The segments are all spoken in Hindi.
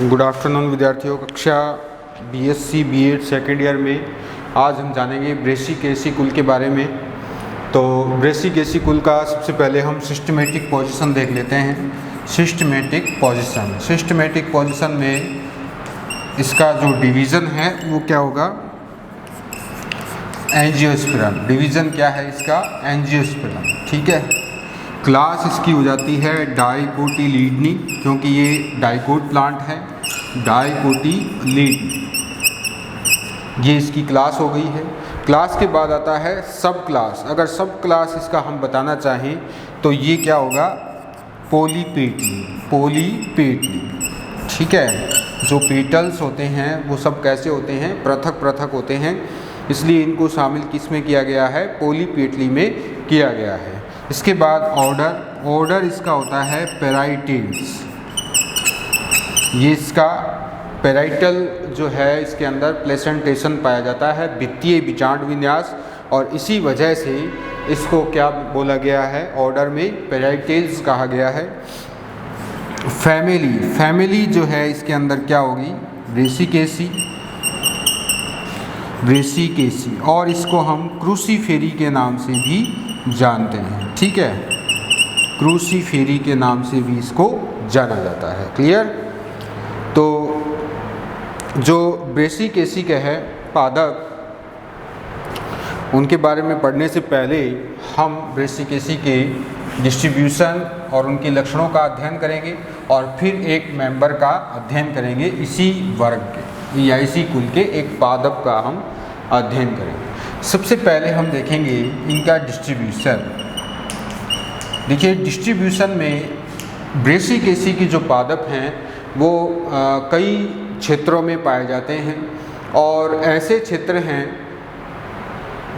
गुड आफ्टरनून विद्यार्थियों। कक्षा बीएससी बीएड सेकेंड ईयर में आज हम जानेंगे ब्रेसिकेसी कुल के बारे में। तो ब्रेसिकेसी कुल का सबसे पहले हम सिस्टमेटिक पोजीशन देख लेते हैं। सिस्टमेटिक पोजीशन में इसका जो डिवीज़न है वो क्या होगा? एंजियोस्पर्म। डिवीज़न क्या है इसका? एंजियोस्पर्म। ठीक है। क्लास इसकी हो जाती है डाइकोटिलीडनी, क्योंकि ये डाइकोट प्लांट है। डाइकोटिलीडनी ये इसकी क्लास हो गई है। क्लास के बाद आता है सब क्लास। अगर सब क्लास इसका हम बताना चाहें तो ये क्या होगा? पोलीपेटली। ठीक है। जो पेटल्स होते हैं वो सब कैसे होते हैं? पृथक पृथक होते हैं, इसलिए इनको शामिल किस में किया गया है? पोलीपेटली में किया गया है। इसके बाद ऑर्डर इसका होता है पेराइटेल्स। ये इसका पेराइटल जो है, इसके अंदर प्लेसेंटेशन पाया जाता है, वित्तीय विचांड विन्यास, और इसी वजह से इसको क्या बोला गया है? ऑर्डर में पेराइटेल्स कहा गया है। फैमिली जो है इसके अंदर क्या होगी? ब्रेसिकेसी, और इसको हम क्रूसीफेरी के नाम से भी जानते हैं। ठीक है। क्रूसीफेरी के नाम से भी इसको जाना जाता है। क्लियर? तो जो ब्रेसिकेसी के है पादप, उनके बारे में पढ़ने से पहले हम ब्रेसिकेसी के डिस्ट्रीब्यूशन और उनके लक्षणों का अध्ययन करेंगे, और फिर एक मेंबर का अध्ययन करेंगे इसी वर्ग के या इसी कुल के एक पादप का हम अध्ययन करेंगे। सबसे पहले हम देखेंगे इनका डिस्ट्रीब्यूशन। देखिए, डिस्ट्रीब्यूशन में ब्रेसिकेसी की जो पादप हैं वो कई क्षेत्रों में पाए जाते हैं, और ऐसे क्षेत्र हैं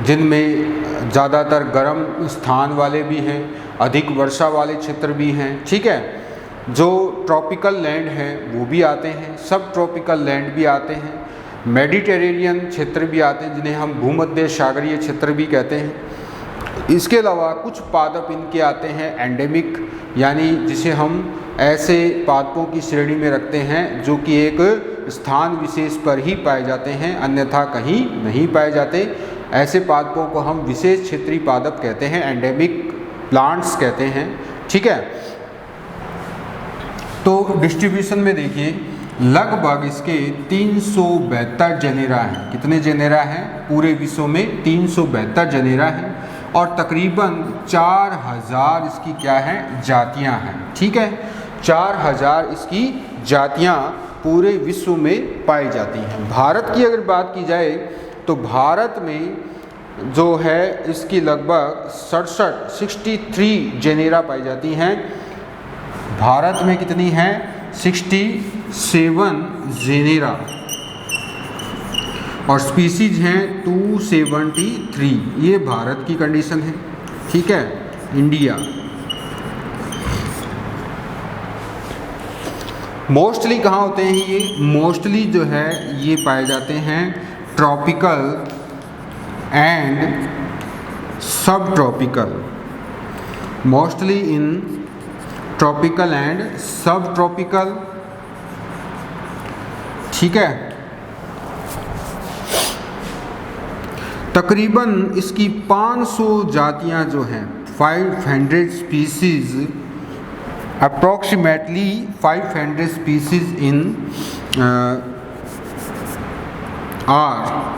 जिनमें ज़्यादातर गर्म स्थान वाले भी हैं, अधिक वर्षा वाले क्षेत्र भी हैं। ठीक है। जो ट्रॉपिकल लैंड हैं वो भी आते हैं, सब ट्रॉपिकल लैंड भी आते हैं, मेडिटेरेनियन क्षेत्र भी आते हैं, जिन्हें हम भूमध्य सागरीय क्षेत्र भी कहते हैं। इसके अलावा कुछ पादप इनके आते हैं एंडेमिक, यानी जिसे हम ऐसे पादपों की श्रेणी में रखते हैं जो कि एक स्थान विशेष पर ही पाए जाते हैं, अन्यथा कहीं नहीं पाए जाते। ऐसे पादपों को हम विशेष क्षेत्रीय पादप कहते हैं, एंडेमिक प्लांट्स कहते हैं। ठीक है। तो डिस्ट्रीब्यूशन में देखिए, लगभग इसके 372 जेनेरा हैं। कितने जेनेरा हैं? पूरे विश्व में 372 जेनेरा हैं, और तकरीबन 4000 इसकी क्या हैं? जातियां हैं। ठीक है। 4000 इसकी जातियां पूरे विश्व में पाई जाती हैं। भारत की अगर बात की जाए तो भारत में जो है इसकी लगभग 63 जेनेरा पाई जाती हैं। भारत में कितनी हैं? 67 जेनेरा, और स्पीसीज हैं 273। ये भारत की कंडीशन है। ठीक है। इंडिया मोस्टली कहाँ होते हैं? ये मोस्टली जो है ये पाए जाते हैं ट्रॉपिकल एंड सब tropical. Mostly in tropical and सब ट्रॉपिकल। ठीक है। तकरीबन इसकी 500 जातियां जो हैं, 500 species, approximately 500 species in are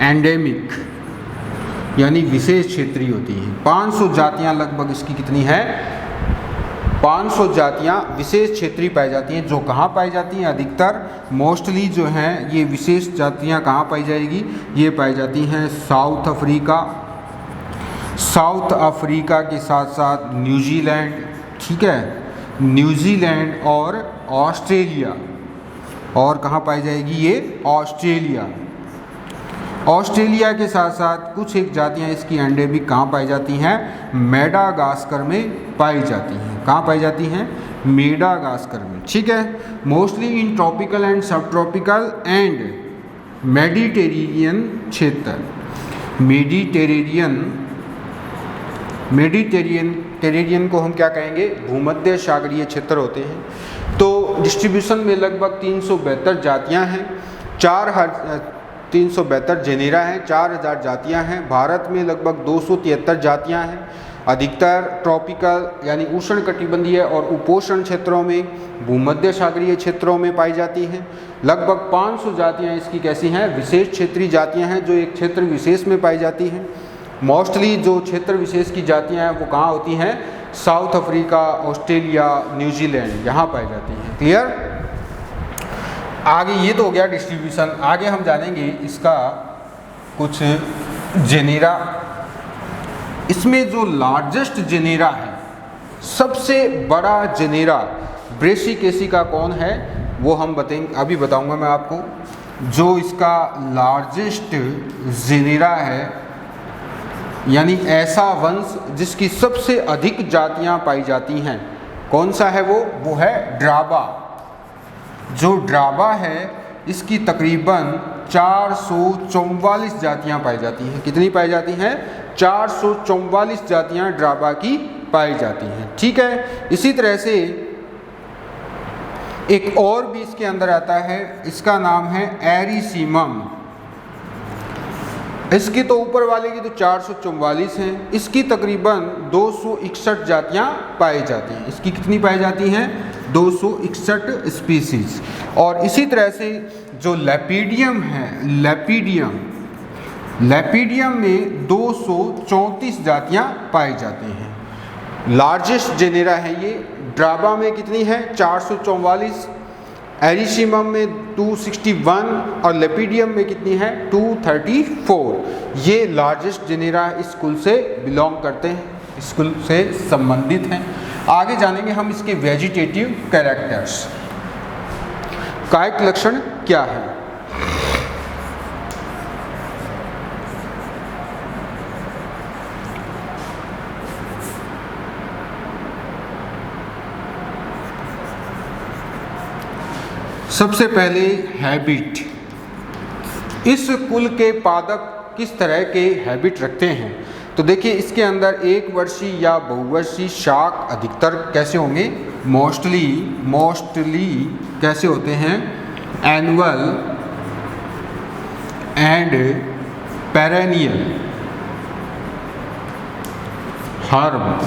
endemic, यानी विशेष क्षेत्रीय होती हैं। 500 जातियां लगभग इसकी कितनी है? 500 जातियां विशेष क्षेत्रीय पाई जाती हैं। जो कहाँ पाई जाती हैं? अधिकतर मोस्टली जो हैं ये विशेष जातियां कहाँ पाई जाएगी? ये पाई जाती हैं साउथ अफ्रीका के साथ साथ न्यूजीलैंड। ठीक है। न्यूजीलैंड और ऑस्ट्रेलिया। और कहाँ पाई जाएगी? ये ऑस्ट्रेलिया के साथ साथ कुछ एक जातियां इसकी एंडेमिक कहाँ पाई जाती हैं? मेडागास्कर में पाई जाती हैं। कहाँ पाई जाती हैं? मेडागास्कर में। ठीक है। मोस्टली इन ट्रॉपिकल एंड सब ट्रॉपिकल एंड मेडिटेरेनियन क्षेत्र। मेडिटेरेनियन को हम क्या कहेंगे? भूमध्य सागरीय क्षेत्र होते हैं। तो डिस्ट्रीब्यूशन में लगभग 372 जातियां हैं, 372 जेनेरा हैं, 4000 जातियां हैं। भारत में लगभग 273 जातियां हैं। अधिकतर ट्रॉपिकल यानी उष्णकटिबंधीय और उपोष्ण क्षेत्रों में, भूमध्य सागरीय क्षेत्रों में पाई जाती हैं। लगभग 500 जातियां इसकी कैसी हैं, विशेष क्षेत्रीय जातियां हैं जो एक क्षेत्र विशेष में पाई जाती हैं। मोस्टली जो क्षेत्र विशेष की जातियां हैं वो कहाँ होती हैं, साउथ अफ्रीका, ऑस्ट्रेलिया, न्यूजीलैंड, यहाँ पाई जाती हैं। क्लियर। आगे ये तो हो गया डिस्ट्रीब्यूशन। आगे हम जानेंगे इसका कुछ जेनेरा। इसमें जो लार्जेस्ट जेनेरा है, सबसे बड़ा जेनेरा ब्रेसिकेसी का कौन है वो हम बताएंगे, अभी बताऊंगा मैं आपको। जो इसका लार्जेस्ट जेनेरा है यानी ऐसा वंश जिसकी सबसे अधिक जातियां पाई जाती हैं, कौन सा है वो है ड्राबा। जो ड्राबा है इसकी तकरीबन 444 जातियां पाई जाती हैं। कितनी पाई जाती हैं, 444 जातियां ड्राबा की पाई जाती हैं। ठीक है। इसी तरह से एक और भी इसके अंदर आता है, इसका नाम है एरिसीमम। इसकी तो ऊपर वाले की तो 444 हैं, इसकी तकरीबन 261 जातियां पाई जाती हैं। इसकी कितनी पाई जाती हैं, 261 स्पीसीज। और इसी तरह से जो लेपिडियम है, लेपिडियम में 234 जातियां पाई जाती हैं। लार्जेस्ट जेनेरा है ये। ड्राबा में कितनी है, 444, एरिसीमम में 261 और लेपिडियम में कितनी है, 234। ये लार्जेस्ट जेनेरा इस कुल से बिलोंग करते हैं, इस कुल से संबंधित हैं। आगे जानेंगे हम इसके वेजिटेटिव कैरेक्टर्स, कायिक लक्षण क्या है। सबसे पहले हैबिट। इस कुल के पादप किस तरह के हैबिट रखते हैं, तो देखिए इसके अंदर एक वर्षीय या बहुवर्षीय शाक अधिकतर कैसे होंगे, मोस्टली कैसे होते हैं, एनुअल एंड पेरेनियल हर्ब।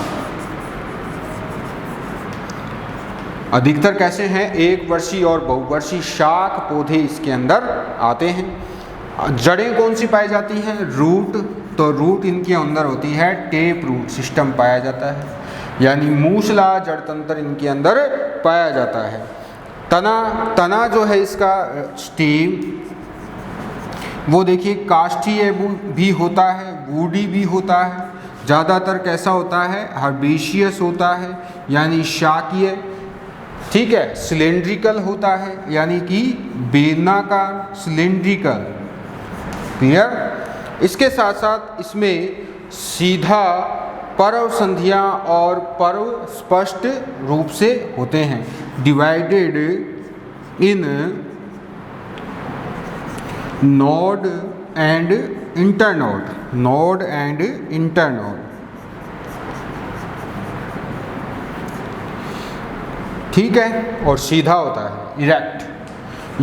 अधिकतर कैसे हैं, एक वर्षीय और बहुवर्षीय शाक पौधे इसके अंदर आते हैं। जड़ें कौन सी पाई जाती हैं, रूट। तो रूट इनके अंदर होती है, टेप रूट सिस्टम पाया जाता है, यानी मूसला जड़ तंत्र इनके अंदर पाया जाता है। तना जो है इसका स्टेम, वो देखिए काष्ठीय भी होता है, वुडी भी होता है। ज़्यादातर कैसा होता है, हर्बेशियस होता है यानी शाकीय। ठीक है। सिलेंड्रिकल होता है यानी कि बेलनाकार, सिलेंड्रिकल। क्लियर। इसके साथ साथ इसमें सीधा पर्व संधियां और पर्व स्पष्ट रूप से होते हैं, divided in node and internode. ठीक है। और सीधा होता है, इरेक्ट।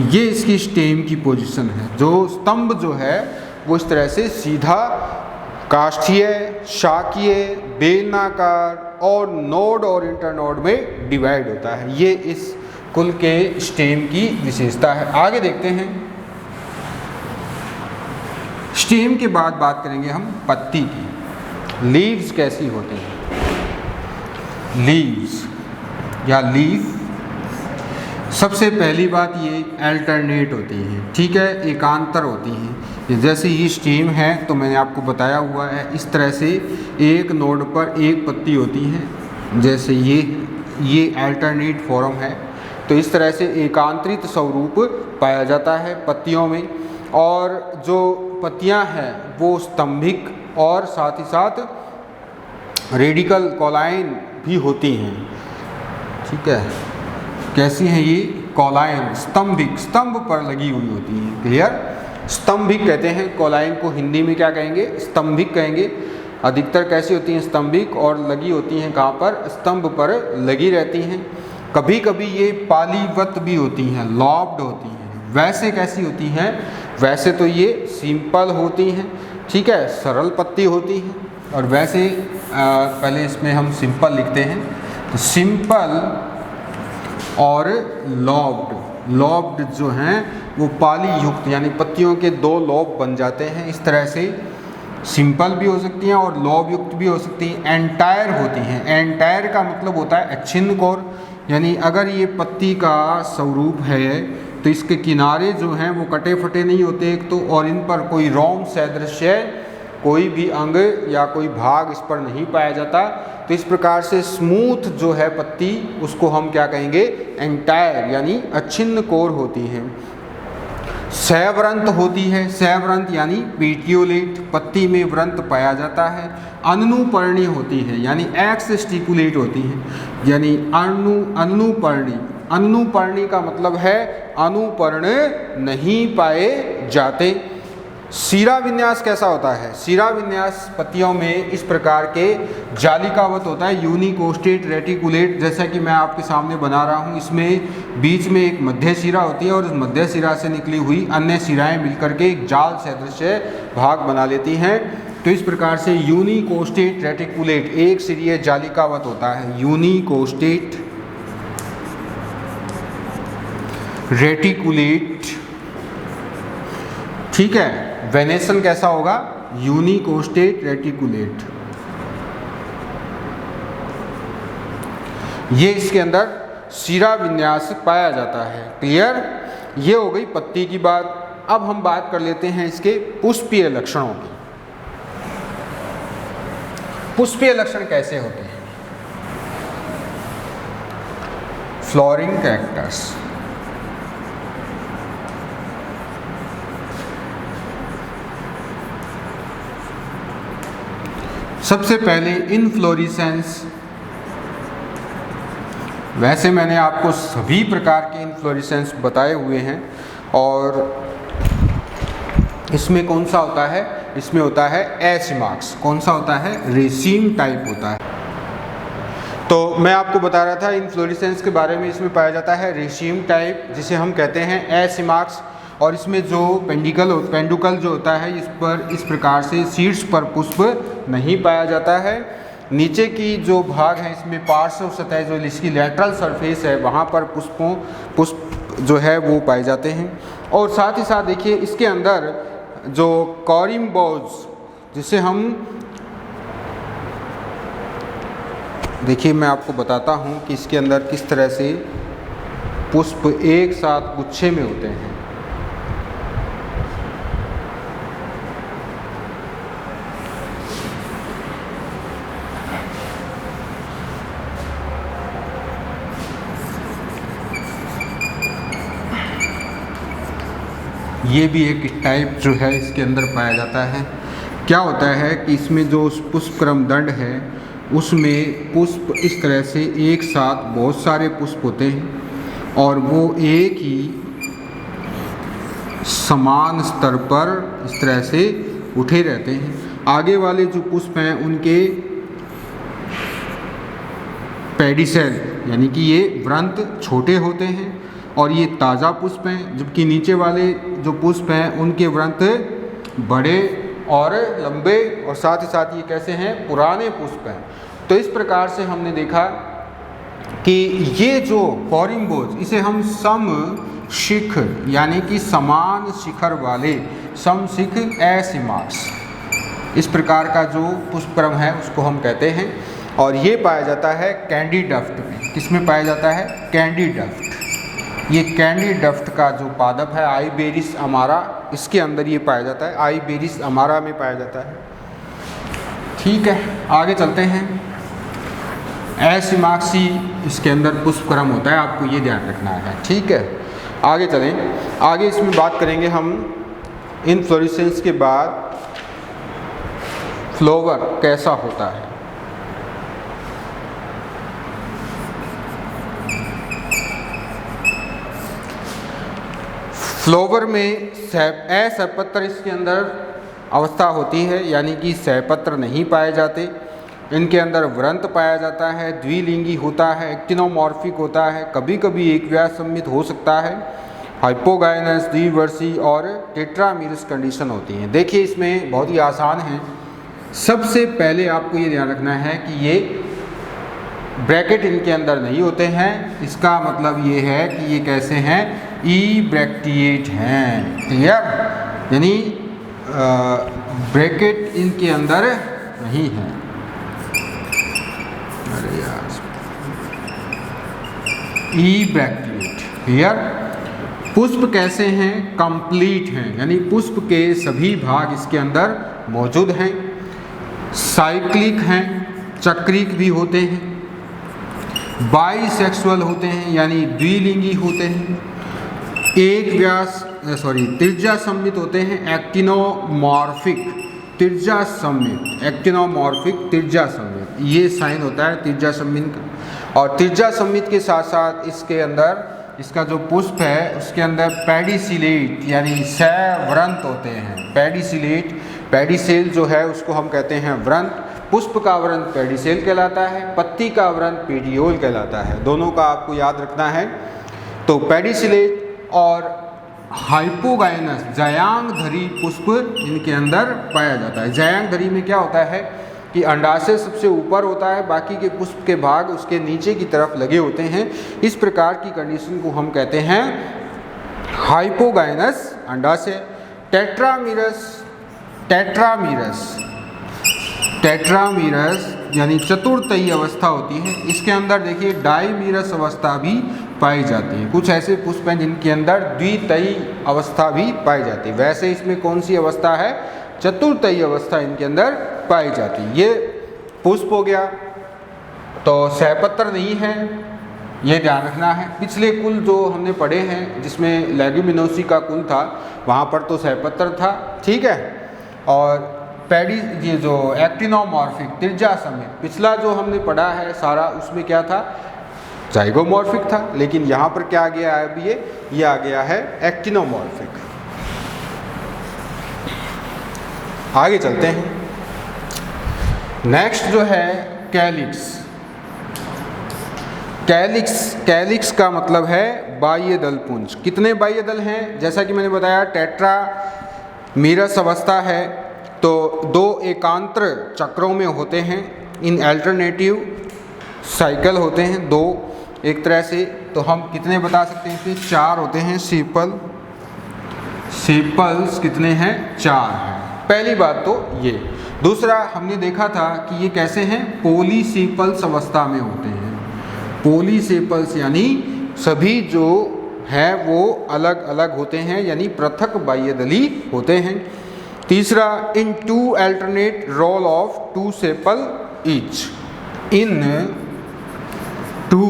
ये इसकी स्टेम की पोजीशन है। जो स्तंभ जो है वो इस तरह से सीधा, काष्ठीय, शाकीय, बेलनाकार और नोड और इंटरनोड में डिवाइड होता है। ये इस कुल के स्टेम की विशेषता है। आगे देखते हैं। स्टेम के बाद बात करेंगे हम पत्ती की। लीव्स कैसी होती हैं, लीव्स या लीफ। सबसे पहली बात ये अल्टरनेट होती है। ठीक है, एकांतर होती हैं। जैसे ये स्टेम है तो मैंने आपको बताया हुआ है, इस तरह से एक नोड पर एक पत्ती होती है। जैसे ये अल्टरनेट फॉर्म है, तो इस तरह से एकांतरित स्वरूप पाया जाता है पत्तियों में। और जो पत्तियां हैं वो स्तंभिक और साथ ही साथ रेडिकल कॉलाइन भी होती हैं। ठीक है। कैसी हैं ये, कॉलाइन, स्तंभिक, स्तंभ पर लगी हुई होती हैं। क्लियर। स्तंभिक कहते हैं, कॉलाइन को हिंदी में क्या कहेंगे, स्तंभिक कहेंगे। अधिकतर कैसी होती हैं, स्तंभिक, और लगी होती हैं कहाँ पर, स्तंभ पर लगी रहती हैं। कभी कभी ये पालीवत भी होती हैं, लॉब्ड होती हैं। वैसे कैसी होती हैं? वैसे तो ये सिंपल होती हैं, ठीक है, सरल पत्ती होती हैं। और वैसे पहले इसमें हम सिंपल लिखते हैं, तो सिंपल और लॉब्ड जो हैं वो पाली युक्त, यानी पत्तियों के 2 लॉब बन जाते हैं। इस तरह से सिंपल भी हो सकती हैं और लॉब युक्त भी हो सकती हैं। एंटायर होती हैं। एंटायर का मतलब होता है अच्छिन्न कोर, यानी अगर ये पत्ती का स्वरूप है तो इसके किनारे जो हैं वो कटे फटे नहीं होते एक तो, और इन पर कोई रोम सदृश्य कोई भी अंग या कोई भाग इस पर नहीं पाया जाता। तो इस प्रकार से स्मूथ जो है पत्ती, उसको हम क्या कहेंगे? एंटायर, यानी अच्छिन्न कोर होती है। सव्रंत होती है। सव्रंत यानी पेटियोलेट, पत्ती में व्रंत पाया जाता है। अनुपर्णी होती है, यानी एक्सस्टिकुलेट होती है, यानी अनुपर्णी। अनुपर्णी का मतलब है अनुपर्ण नहीं पाए जाते। शीरा विन्यास कैसा होता है? शीरा विन्यास पत्तियों में इस प्रकार के जालिकावत होता है, यूनिकोस्टेट रेटिकुलेट, जैसा कि मैं आपके सामने बना रहा हूँ। इसमें बीच में एक मध्य शिरा होती है और उस मध्य शिरा से निकली हुई अन्य शिराएं मिलकर के एक जाल सदृश भाग बना लेती हैं। तो इस प्रकार से यूनिकोस्टेट रेटिकुलेट एक सिरीय जालिकावत होता है, यूनिकोस्टेट रेटिकुलेट, ठीक है। वेनेसन कैसा होगा? यूनिकोस्टेट रेटिकुलेट। ये इसके अंदर शिरा विन्यास पाया जाता है। क्लियर? ये हो गई पत्ती की बात। अब हम बात कर लेते हैं इसके पुष्पीय लक्षणों की। पुष्पीय लक्षण कैसे होते हैं? फ्लोरिंग कैक्टस, सबसे पहले इनफ्लोरेसेंस। वैसे मैंने आपको सभी प्रकार के इनफ्लोरेसेंस बताए हुए हैं, और इसमें कौन सा होता है? इसमें होता है एसिमाक्स। कौन सा होता है? रेसीम टाइप होता है। तो मैं आपको बता रहा था इनफ्लोरेसेंस के बारे में। इसमें पाया जाता है रेसीम टाइप, जिसे हम कहते हैं एसिमाक्स। और इसमें जो पेंडुकल जो होता है, इस पर इस प्रकार से शीर्ष पर पुष्प नहीं पाया जाता है। नीचे की जो भाग है इसमें पार्श्व सतह, जो इसकी लैटरल सरफेस है, वहाँ पर पुष्प जो है वो पाए जाते हैं। और साथ ही साथ देखिए इसके अंदर जो कॉरिम्बोज, जिसे हम, देखिए मैं आपको बताता हूँ कि इसके अंदर किस तरह से पुष्प एक साथ गुच्छे में होते हैं। ये भी एक टाइप जो है इसके अंदर पाया जाता है। क्या होता है कि इसमें जो पुष्पक्रम दंड है उसमें पुष्प इस तरह से एक साथ बहुत सारे पुष्प होते हैं और वो एक ही समान स्तर पर इस तरह से उठे रहते हैं। आगे वाले जो पुष्प हैं उनके पेडिसेल यानी कि ये व्रंत छोटे होते हैं और ये ताज़ा पुष्प हैं, जबकि नीचे वाले जो पुष्प हैं उनके व्रंत बड़े और लंबे और साथ ही साथ ये कैसे हैं? पुराने पुष्प हैं। तो इस प्रकार से हमने देखा कि ये जो कॉरिम्बोज, इसे हम सम शिख यानी कि समान शिखर वाले समशिख एसिमाक्स, इस प्रकार का जो पुष्पक्रम है उसको हम कहते हैं। और ये पाया जाता है कैंडी डफ्ट में। किसमें पाया जाता है? कैंडी डफ्ट। ये कैंडी डफ्ट का जो पादप है आइबेरिस अमारा, इसके अंदर ये पाया जाता है, आइबेरिस अमारा में पाया जाता है। ठीक है, आगे चलते हैं। एसिमाक्सी इसके अंदर पुष्पक्रम होता है, आपको ये ध्यान रखना है। ठीक है, आगे चलें। आगे इसमें बात करेंगे हम इनफ्लोरेसेंस के बाद फ्लावर कैसा होता है। फ्लावर में असहपत्र इसके अंदर अवस्था होती है, यानी कि सहपत्र नहीं पाए जाते। इनके अंदर व्रंत पाया जाता है, द्विलिंगी होता है, एक्टिनोमॉर्फिक होता है, कभी कभी एक व्यास सम्मित हो सकता है, हाइपोगाइनस, द्विवर्षी और टेट्रामीरस कंडीशन होती हैं। देखिए इसमें बहुत ही आसान है। सबसे पहले आपको ये ध्यान रखना है कि ये ब्रैकेट इनके अंदर नहीं होते हैं, इसका मतलब ये है कि ये कैसे हैं, ई ब्रैक्टिएट हैं, क्लियर, यानी ब्रैकेट इनके अंदर नहीं है। अरे यार, ई ब्रैक्टिएट, क्लियर। पुष्प कैसे हैं, कंप्लीट हैं, यानी पुष्प के सभी भाग इसके अंदर मौजूद हैं। साइक्लिक हैं, चक्रिक भी होते हैं। बाइसेक्सुअल होते हैं, यानी द्विलिंगी होते हैं। एक व्यास त्रिज्या सम्मित होते हैं। एक्टिनोमॉर्फिक, त्रिज्या सम्मित, एक्टिनोमॉर्फिक, त्रिज्या सम्मित, ये साइन होता है त्रिज्या सम्मित का। और त्रिज्या सम्मित के साथ साथ इसके अंदर इसका जो पुष्प है उसके अंदर पेडिसिलेट यानी सव्रंत होते हैं। पेडिसिलेट, पेडिसेल जो है उसको हम कहते हैं व्रंत। पुष्प का व्रंत पेडिसेल कहलाता है, पत्ती का व्रंत पेडियोल कहलाता है। दोनों का आपको याद रखना है। तो पेडिसिलेट और हाइपोगाइनस, जयांगधरी पुष्प इनके अंदर पाया जाता है। जयांगधरी में क्या होता है कि अंडाशय सबसे ऊपर होता है, बाकी के पुष्प के भाग उसके नीचे की तरफ लगे होते हैं। इस प्रकार की कंडीशन को हम कहते हैं हाइपोगाइनस अंडाशय। टेट्रामीरस, टेट्रामीरस, टेट्रामीरस यानी चतुर्थयी अवस्था होती है। इसके अंदर देखिए डाइमीरस अवस्था भी पाई जाती है। कुछ ऐसे पुष्प हैं जिनके अंदर द्वितयी अवस्था भी पाई जाती है। वैसे इसमें कौन सी अवस्था है, चतुर्थयी अवस्था इनके अंदर पाई जाती है। ये पुष्प हो गया, तो सहपत्र नहीं है, ये ध्यान रखना है। पिछले कुल जो हमने पढ़े हैं जिसमें लेग्यूमिनोसी का कुल था वहाँ पर तो सहपत्र था, ठीक है। और ये जो एक्टिनोमॉर्फिक, त्रिज्या समेत, पिछला जो हमने पढ़ा है सारा उसमें क्या था, जाइगोमॉर्फिक था। लेकिन यहाँ पर क्या आ गया है, अभी ये आ गया है एक्टिनोमॉर्फिक। आगे चलते हैं। नेक्स्ट जो है कैलिक्स। कैलिक्स, कैलिक्स का मतलब है बाह्य दल पुंज। कितने बाह्य दल हैं, जैसा कि मैंने बताया टेट्रामीरस अवस्था है तो दो एकांतर चक्रों में होते हैं। इन अल्टरनेटिव साइकिल होते हैं दो एक तरह से। तो हम कितने बता सकते हैं, इसमें 4 होते हैं। सेपल, सेपल्स कितने हैं, 4 हैं। पहली बात तो ये। दूसरा हमने देखा था कि ये कैसे हैं, पॉलीसेपल्स अवस्था में होते हैं। पॉलीसेपल्स यानी सभी जो है वो अलग अलग होते हैं, यानी पृथक बाह्यदली होते हैं। तीसरा, in 2 alternate whorl of 2 sepal each. In 2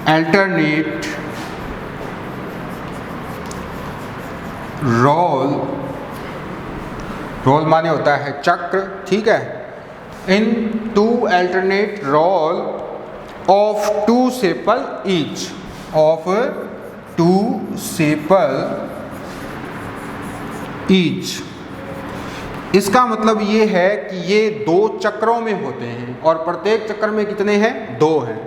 alternate whorl, whorl माने होता है चक्र, ठीक है। In 2 alternate whorl of 2 sepal each, of 2 sepal each. इसका मतलब ये है कि ये 2 चक्रों में होते हैं और प्रत्येक चक्र में कितने हैं, 2 हैं।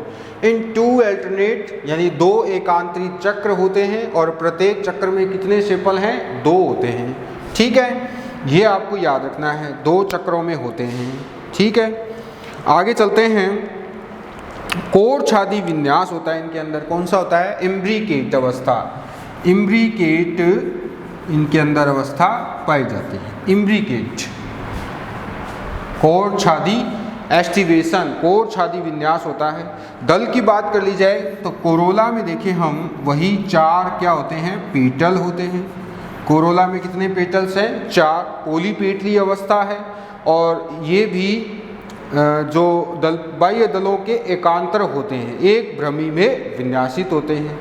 इन 2 अल्टरनेट यानी 2 एकांतरित चक्र होते हैं और प्रत्येक चक्र में कितने सेपल हैं, 2 होते हैं, ठीक है। ये आपको याद रखना है, 2 चक्रों में होते हैं, ठीक है। आगे चलते हैं। कोरछादी विन्यास होता है इनके अंदर। कौन सा होता है, इम्ब्रिकेट अवस्था। इम्ब्रिकेट इनके अंदर अवस्था पाई जाती है, इम्ब्रिकेट। कोरछादी एस्टिवेशन, कोरछादी विन्यास होता है। दल की बात कर ली जाए तो कोरोला में देखें हम, वही 4 क्या होते हैं, पेटल होते हैं। कोरोला में कितने पेटल्स हैं, 4। पोलीपेटली अवस्था है और ये भी जो दल बाह्य दलों के एकांतर होते हैं, एक भ्रमी में विन्यासित होते हैं।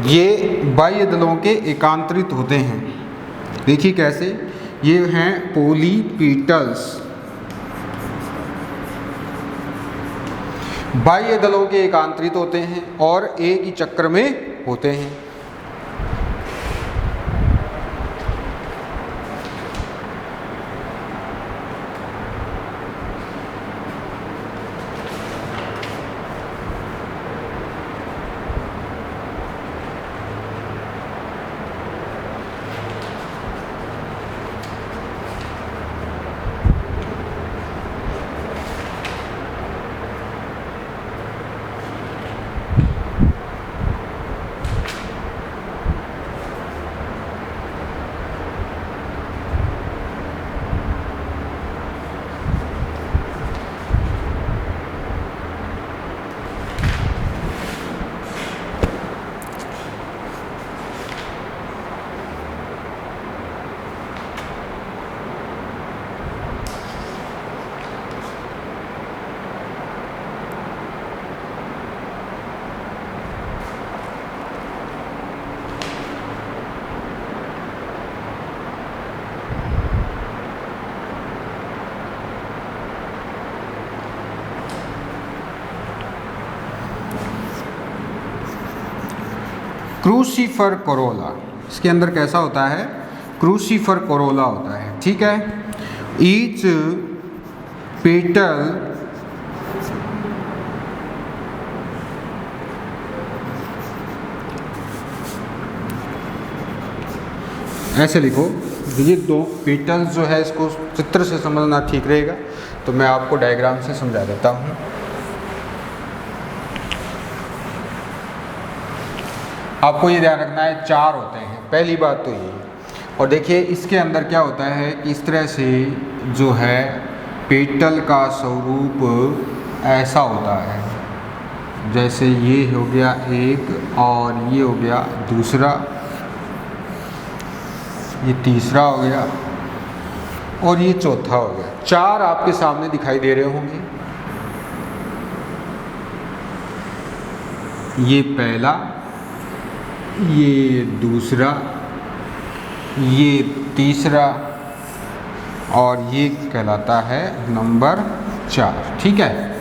ये बाह्य दलों के एकांतरित होते हैं। देखिए कैसे, ये हैं पोलीपेटल्स, बाह्य दलों के एकांतरित होते हैं और एक ही चक्र में होते हैं। क्रूसिफर कोरोला, इसके अंदर कैसा होता है, क्रूसिफर कोरोला होता है, ठीक है। ईच पेटल ऐसे लिखो, ये दो पेटल्स जो है इसको चित्र से समझना ठीक रहेगा, तो मैं आपको डायग्राम से समझा देता हूँ। आपको ये ध्यान रखना है 4 होते हैं, पहली बात तो ये। और देखिए इसके अंदर क्या होता है कि इस तरह से जो है पेटल का स्वरूप ऐसा होता है, जैसे ये हो गया एक और ये हो गया दूसरा, ये तीसरा हो गया और ये चौथा हो गया। 4 आपके सामने दिखाई दे रहे होंगे, ये पहला, ये दूसरा, ये तीसरा और ये कहलाता है नंबर 4, ठीक है।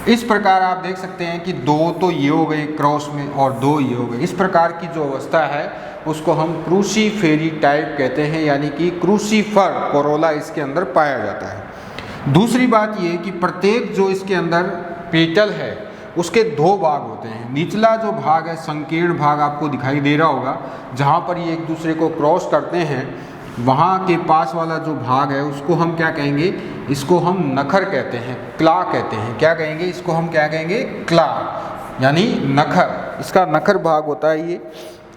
इस प्रकार आप देख सकते हैं कि 2 तो ये हो गए क्रॉस में और 2 ये हो गए। इस प्रकार की जो अवस्था है उसको हम क्रूसीफेरी टाइप कहते हैं, यानी कि क्रूसीफर कोरोला इसके अंदर पाया जाता है। दूसरी बात ये कि प्रत्येक जो इसके अंदर पेटल है उसके 2 भाग होते हैं। निचला जो भाग है संकीर्ण भाग आपको दिखाई दे रहा होगा, जहाँ पर ये एक दूसरे को क्रॉस करते हैं, वहाँ के पास वाला जो भाग है उसको हम क्या कहेंगे, इसको हम नखर कहते हैं, क्ला कहते हैं। क्या कहेंगे इसको हम, क्या कहेंगे, क्ला, यानी नखर। इसका नखर भाग होता है ये।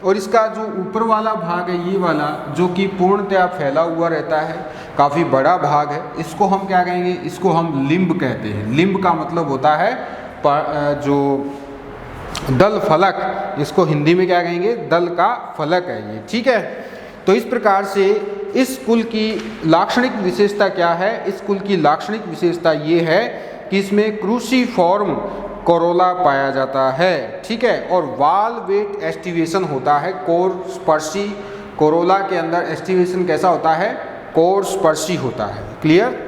और इसका जो ऊपर वाला भाग है ये वाला, जो कि पूर्णतया फैला हुआ रहता है, काफ़ी बड़ा भाग है, इसको हम क्या कहेंगे, इसको हम लिम्ब कहते हैं। लिम्ब का मतलब होता है जो दल फलक, इसको हिंदी में क्या कहेंगे, दल का फलक है ये, ठीक है। तो इस प्रकार से इस कुल की लाक्षणिक विशेषता क्या है, इस कुल की लाक्षणिक विशेषता ये है कि इसमें क्रूसीफॉर्म कोरोला पाया जाता है, ठीक है। और वाल वेट एस्टिवेशन होता है, कोर स्पर्शी। कोरोला के अंदर एस्टिवेशन कैसा होता है, कोर स्पर्शी होता है। क्लियर।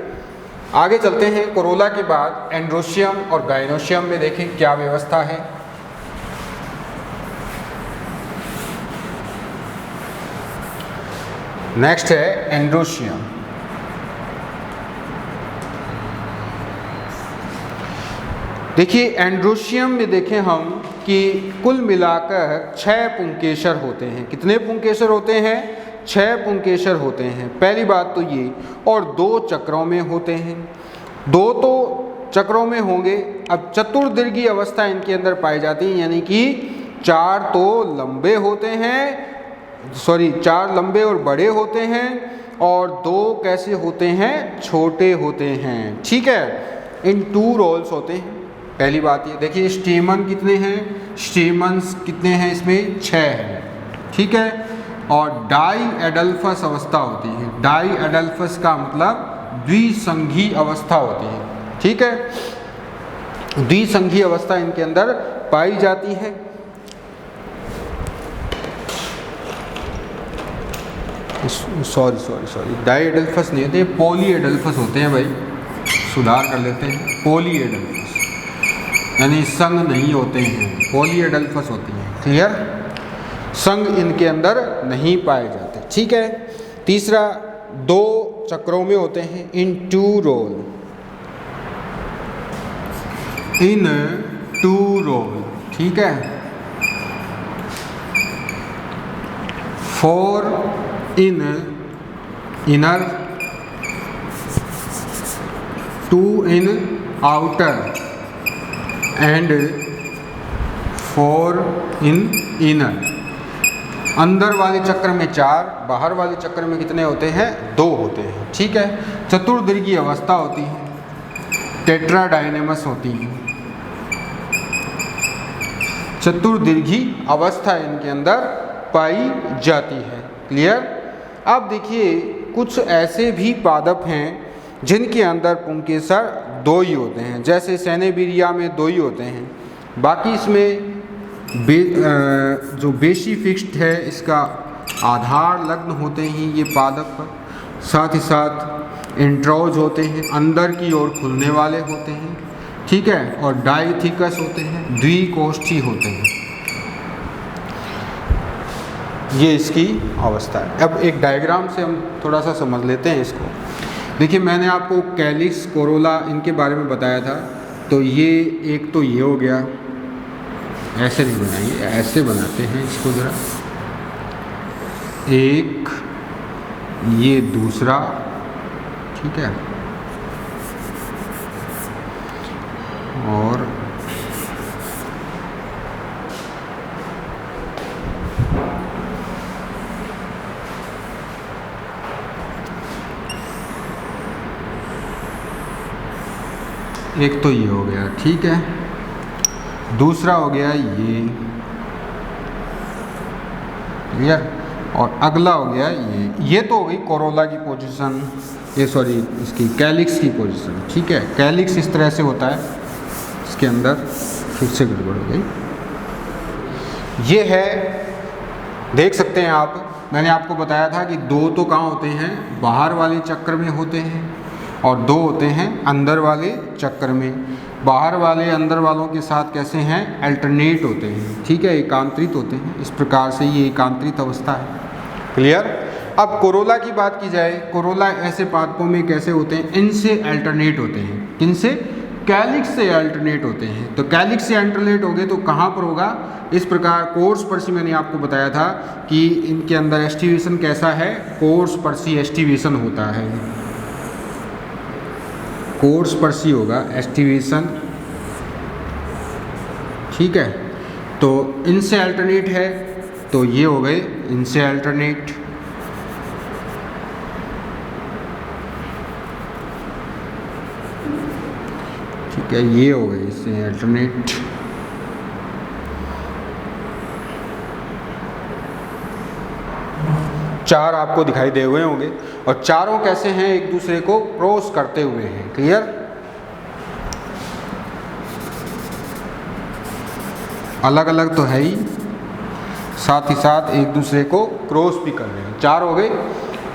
आगे चलते हैं। कोरोला के बाद एंड्रोशियम और गाइनोशियम में देखें क्या व्यवस्था है। नेक्स्ट है एंड्रोशियम। देखिए एंड्रोशियम में देखें हम कि कुल मिलाकर 6 पुंकेसर होते हैं। कितने पुंकेसर होते हैं, 6 पुंकेसर होते हैं। पहली बात तो ये, और 2 चक्रों में होते हैं। 2 तो चक्रों में होंगे। अब चतुर्दीर्घी अवस्था इनके अंदर पाई जाती है, यानी कि 4 तो लंबे होते हैं, 4 लंबे और बड़े होते हैं, और 2 कैसे होते हैं, छोटे होते हैं, ठीक है। इन 2 रोल्स होते हैं। पहली बात ये देखिए, स्टेमन कितने हैं, स्टेमन्स कितने हैं, इसमें 6 हैं, ठीक है। और डाई एडल्फस अवस्था होती है। डाई एडल्फस का मतलब द्विसंघी अवस्था होती है, ठीक है। द्विसंघी अवस्था इनके अंदर पाई जाती है। सॉरी डाई एडल्फस नहीं होते, पॉली एडल्फस होते हैं भाई, सुधार कर लेते हैं। पॉली एडल्फस यानी संघ नहीं होते हैं, पॉली एडल्फस होती हैं। क्लियर। संघ इनके अंदर नहीं पाए जाते, ठीक है। तीसरा, 2 चक्रों में होते हैं, इन 2 रोल, इन 2 रोल, ठीक है। 4 इन inner, 2 in outer and 4 in inner. अंदर वाले चक्र में 4, बाहर वाले चक्र में कितने होते हैं, 2 होते हैं, ठीक है। चतुर्दीर्घी अवस्था होती है, टेट्राडायनेमस होती है। चतुर्दीर्घी अवस्था इनके अंदर पाई जाती है। क्लियर। अब देखिए कुछ ऐसे भी पादप हैं जिनके अंदर पुंकेसर 2 ही होते हैं, जैसे सेनेबिरिया में 2 ही होते हैं। बाकी इसमें जो बेशी फिक्स्ड है, इसका आधार लग्न होते हैं ये पादप पर, साथ ही साथ इंट्रोज होते हैं, अंदर की ओर खुलने वाले होते हैं, ठीक है। और डाइथिकस होते हैं, द्विकोष्ठी होते हैं। ये इसकी अवस्था है। अब एक डायग्राम से हम थोड़ा सा समझ लेते हैं इसको। देखिए मैंने आपको कैलिक्स, कोरोला इनके बारे में बताया था। तो ये एक तो ये हो गया, ऐसे नहीं बनाएंगे, ऐसे बनाते हैं इसको ज़रा। एक ये दूसरा, ठीक है, और एक तो ये हो गया, ठीक है, दूसरा हो गया ये, क्लियर, और अगला हो गया ये तो हो गई कोरोला की पोजीशन, ये सॉरी इसकी कैलिक्स की पोजीशन, ठीक है। कैलिक्स इस तरह से होता है, इसके अंदर फिर से गड़बड़ हो गई। ये है, देख सकते हैं आप, मैंने आपको बताया था कि दो तो कहाँ होते हैं, बाहर वाले चक्र में होते हैं, और दो होते हैं अंदर वाले चक्र में। बाहर वाले अंदर वालों के साथ कैसे हैं, अल्टरनेट होते हैं, ठीक है, एकांतरित होते हैं। इस प्रकार से ये एकांतरित अवस्था है, क्लियर। अब कोरोला की बात की जाए, कोरोला ऐसे पादपों में कैसे होते हैं, इनसे अल्टरनेट होते हैं, किनसे, कैलिक्स से अल्टरनेट होते हैं। तो कैलिक्स से अल्टरनेट हो गए तो कहाँ पर होगा, इस प्रकार कोर्स पर्सी मैंने आपको बताया था कि इनके अंदर एस्टिवेशन कैसा है, कोर्स पर्सी एस्टिवेशन होता है, कोर्स पर्सी होगा एस्टिवेशन, ठीक है। तो इनसे अल्टरनेट है, तो ये हो गए इनसे अल्टरनेट, ठीक है, ये हो गए इससे अल्टरनेट। चार आपको दिखाई दे हुए होंगे, और चारों कैसे हैं, एक दूसरे को क्रॉस करते हुए हैं, क्लियर। अलग अलग तो है ही, साथ ही साथ एक दूसरे को क्रॉस भी कर रहे हैं, चार हो गए।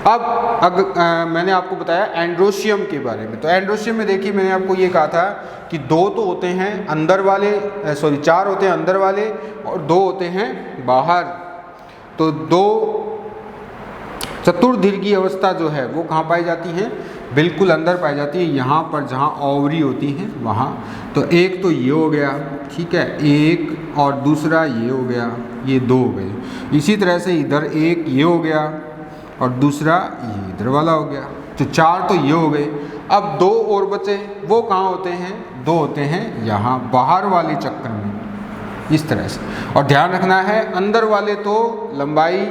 अब मैंने आपको बताया एंड्रोशियम के बारे में। तो एंड्रोशियम में देखिए मैंने आपको ये कहा था कि दो तो होते हैं अंदर वाले, सॉरी चार होते हैं अंदर वाले और दो होते हैं बाहर। तो दो चतुर्दीर्घी अवस्था जो है वो कहाँ पाई जाती है, बिल्कुल अंदर पाई जाती है, यहाँ पर जहाँ ओवरी होती है वहाँ। तो एक तो ये हो गया, ठीक है, एक, और दूसरा ये हो गया, ये दो हो गए। इसी तरह से इधर एक ये हो गया और दूसरा ये इधर वाला हो गया, तो चार तो ये हो गए। अब दो और बचे, वो कहाँ होते हैं, दो होते हैं यहाँ बाहर वाले चक्र में, इस तरह से। और ध्यान रखना है अंदर वाले तो लंबाई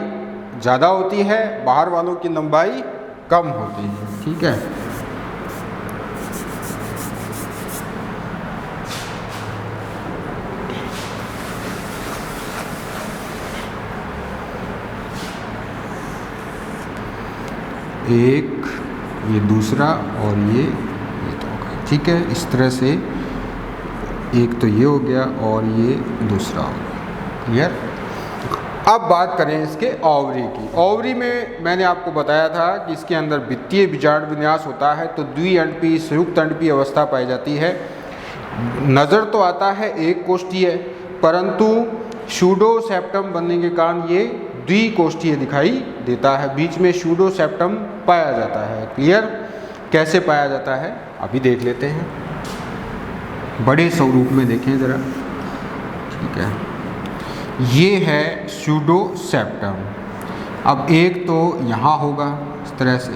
ज़्यादा होती है, बाहर वालों की लंबाई कम होती है, ठीक है। एक, ये दूसरा, और ये तो होगा, ठीक है। इस तरह से एक तो ये हो गया और ये दूसरा हो गया, क्लियर। अब बात करें इसके ओवरी की। ओवरी में मैंने आपको बताया था कि इसके अंदर वित्तीय बीजांड विन्यास होता है, तो द्विअंडपी संयुक्त अंडपी अवस्था पाई जाती है। नज़र तो आता है एक कोष्ठीय, परंतु सूडो सेप्टम बनने के कारण ये द्विकोष्ठीय दिखाई देता है, बीच में सूडो सेप्टम पाया जाता है, क्लियर। कैसे पाया जाता है अभी देख लेते हैं, बड़े स्वरूप में देखें ज़रा, ठीक है। ये है सूडो सेप्टम। अब एक तो यहाँ होगा इस तरह से,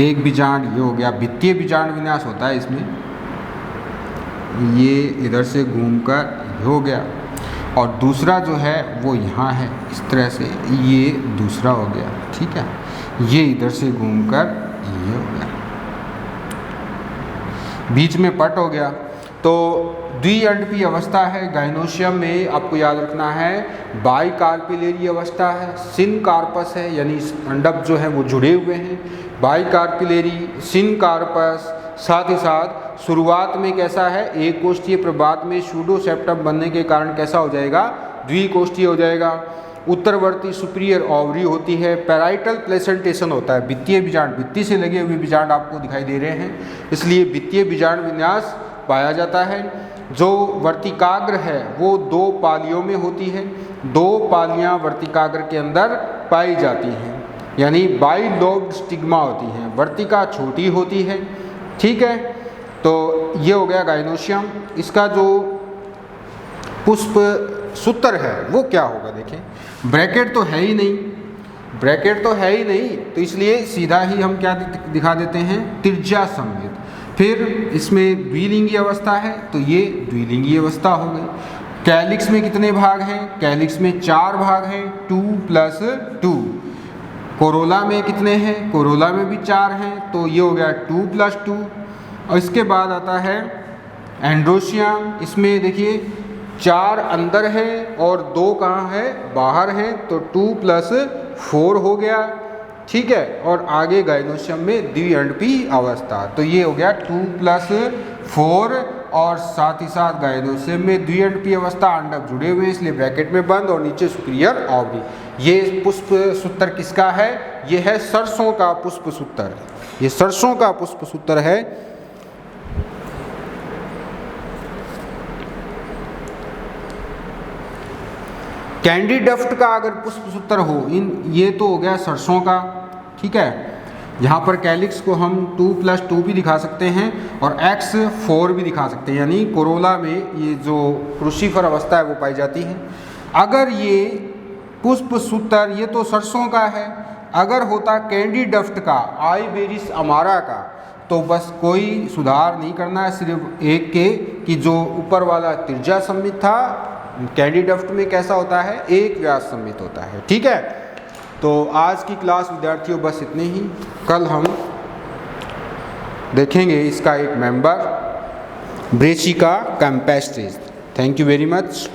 एक बीजांड ये हो गया, वित्तीय बीजांड विन्यास होता है इसमें, ये इधर से घूमकर ये हो गया, और दूसरा जो है वो यहाँ है इस तरह से, ये दूसरा हो गया, ठीक है। ये इधर से घूमकर ये हो गया, बीच में पट हो गया। तो द्विअंडपी अवस्था है गाइनोशियम में, आपको याद रखना है बाइकार्पिलेरी अवस्था है, सिनकार्पस है, यानी अंडक जो है वो जुड़े हुए हैं, बाइकार्पिलेरी, सिनकार्पस। साथ ही साथ शुरुआत में कैसा है, एक कोष्ठीय, पर बाद में सूडो सेप्टम बनने के कारण कैसा हो जाएगा, द्विकोष्ठीय हो जाएगा। उत्तरवर्ती सुपीरियर ओवरी होती है, पैराइटल प्लेसेंटेशन होता है, वित्तीय बीजांड, भित्ति से लगे हुए बीजांड आपको दिखाई दे रहे हैं, इसलिए वित्तीय बीजांड विन्यास पाया जाता है। जो वर्तिकाग्र है वो 2 पालियों में होती है, 2 पालियाँ वर्तिकाग्र के अंदर पाई जाती हैं, यानी बाइलोब्ड स्टिग्मा होती हैं, वर्तिका छोटी होती है। ठीक है, तो ये हो गया गाइनोशियम। इसका जो पुष्प सूत्र है वो क्या होगा, देखें ब्रैकेट तो है ही नहीं, ब्रैकेट तो है ही नहीं, तो इसलिए सीधा ही हम क्या दिखा देते हैं, त्रिज्या सममित। फिर इसमें द्विलिंगी अवस्था है तो ये द्विलिंगी अवस्था हो गई। कैलिक्स में कितने भाग हैं, कैलिक्स में 4 भाग हैं, 2+2। कोरोला में कितने हैं, कोरोला में भी 4 हैं, तो ये हो गया 2+2। और इसके बाद आता है एंड्रोशियम, इसमें देखिए 4 अंदर है और 2 कहाँ है, बाहर है, तो 2+4 हो गया। ठीक है, और आगे गाइनोशियम में द्विअंडपी अवस्था, तो ये हो गया 2+4, और साथ ही साथ गाइनोशियम में द्विअंडपी अवस्था, अंडक जुड़े हुए हैं इसलिए ब्रैकेट में बंद, और नीचे सुपीरियर ऑब्लिक। ये पुष्प सूत्र किसका है, ये है सरसों का पुष्प सूत्र, ये सरसों का पुष्प सूत्र है। कैंडिडफ्ट का अगर पुष्प सूत्र हो, ये तो हो गया सरसों का। ठीक है, यहाँ पर कैलिक्स को हम 2+2 भी दिखा सकते हैं और X4 भी दिखा सकते हैं, यानी कोरोला में ये जो क्रूसिफर अवस्था है वो पाई जाती है। अगर ये पुष्प सूत्र, ये तो सरसों का है, अगर होता कैंडिडफ्ट का, आइबेरिस अमारा का, तो बस कोई सुधार नहीं करना है, सिर्फ एक के कि जो ऊपर वाला त्रिज्या सममित था, कैंडिडफ्ट में कैसा होता है, एक व्यास सममित होता है। ठीक है, तो आज की क्लास विद्यार्थियों बस इतने ही। कल हम देखेंगे इसका एक member Brassica campestris. Thank you very much.